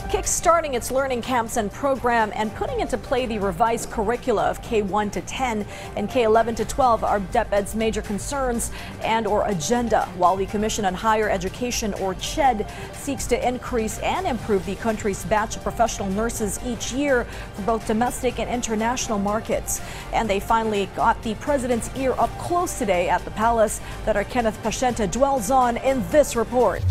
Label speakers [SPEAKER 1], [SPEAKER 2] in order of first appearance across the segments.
[SPEAKER 1] kickstarting its learning camps and program and putting into play the revised curricula of K1 to 10 and K11 to 12 are DepEd's major concerns and or agenda, while the Commission on Higher Education, or CHED, seeks to increase and improve the country's batch of professional nurses each year for both domestic and international markets. And they finally got the president's ear up close today at the palace that our Kenneth Paciente dwells on in this report.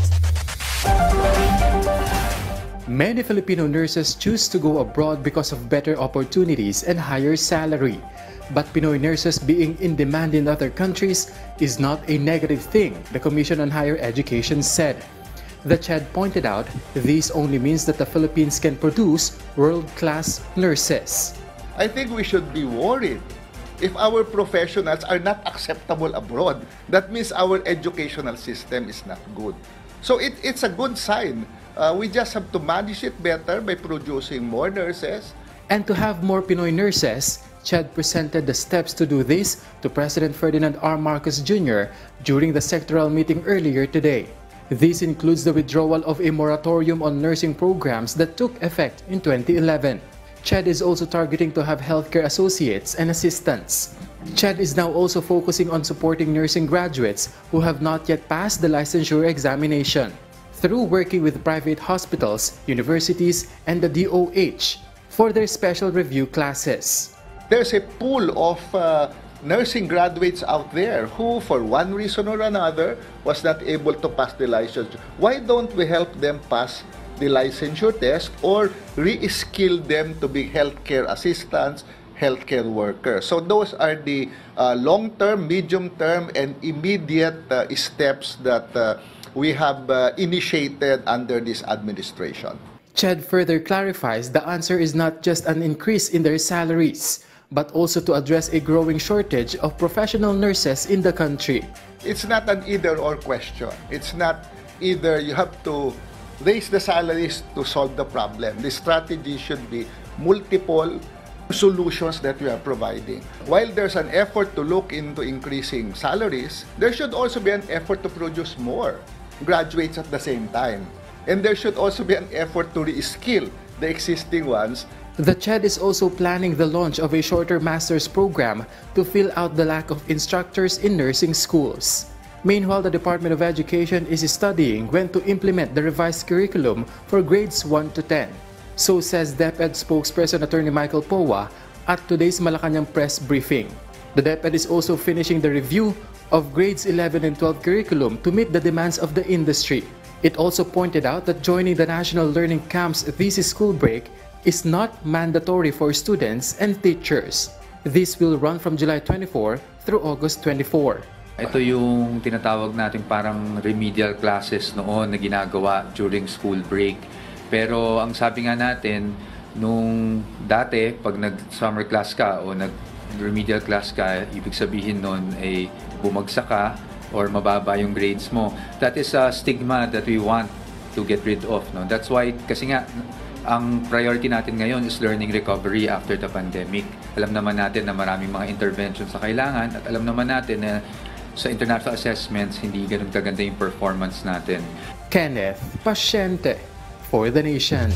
[SPEAKER 2] Many Filipino nurses choose to go abroad because of better opportunities and higher salary. But Pinoy nurses being in demand in other countries is not a negative thing, the Commission on Higher Education said. The CHED pointed out this only means that the Philippines can produce world-class nurses.
[SPEAKER 3] I think we should be worried if our professionals are not acceptable abroad. That means our educational system is not good. So it's a good sign. We just have to manage it better by producing more nurses.
[SPEAKER 2] And to have more Pinoy nurses, CHED presented the steps to do this to President Ferdinand R. Marcos Jr. during the sectoral meeting earlier today. This includes the withdrawal of a moratorium on nursing programs that took effect in 2011. CHED is also targeting to have healthcare associates and assistants. CHED is now also focusing on supporting nursing graduates who have not yet passed the licensure examination through working with private hospitals, universities, and the DOH for their special review classes.
[SPEAKER 3] There's a pool of nursing graduates out there who, for one reason or another, was not able to pass the licensure. Why don't we help them pass the licensure test or re-skill them to be healthcare assistants, healthcare workers? So those are the long-term, medium-term, and immediate steps that we have initiated under this administration.
[SPEAKER 2] CHED further clarifies the answer is not just an increase in their salaries, but also to address a growing shortage of professional nurses in the country.
[SPEAKER 3] It's not an either-or question. It's not either you have to raise the salaries to solve the problem. The strategy should be multiple solutions that we are providing. While there's an effort to look into increasing salaries, there should also be an effort to produce more graduates at the same time. And there should also be an effort to re-skill the existing ones.
[SPEAKER 2] The CHED is also planning the launch of a shorter master's program to fill out the lack of instructors in nursing schools. Meanwhile, the Department of Education is studying when to implement the revised curriculum for grades 1 to 10. So says DepEd spokesperson Attorney Michael Powa at today's Malacanang press briefing. The DepEd is also finishing the review of grades 11 and 12 curriculum to meet the demands of the industry. It also pointed out that joining the national learning camps this school break is not mandatory for students and teachers. This will run from July 24 through August 24.
[SPEAKER 4] Ito yung tinatawag natin parang remedial classes noon na ginagawa during school break. Pero ang sabi nga natin, nung dati, pag nag-summer class ka o nag-remedial class ka, ibig sabihin nun ay bumagsak ka or mababa yung grades mo. That is a stigma that we want to get rid of. No? That's why, kasi nga, ang priority natin ngayon is learning recovery after the pandemic. Alam naman natin na maraming mga interventions sa kailangan at alam naman natin na sa international assessments, hindi ganun kaganda yung performance natin.
[SPEAKER 2] Kenneth Paciente for the Nation.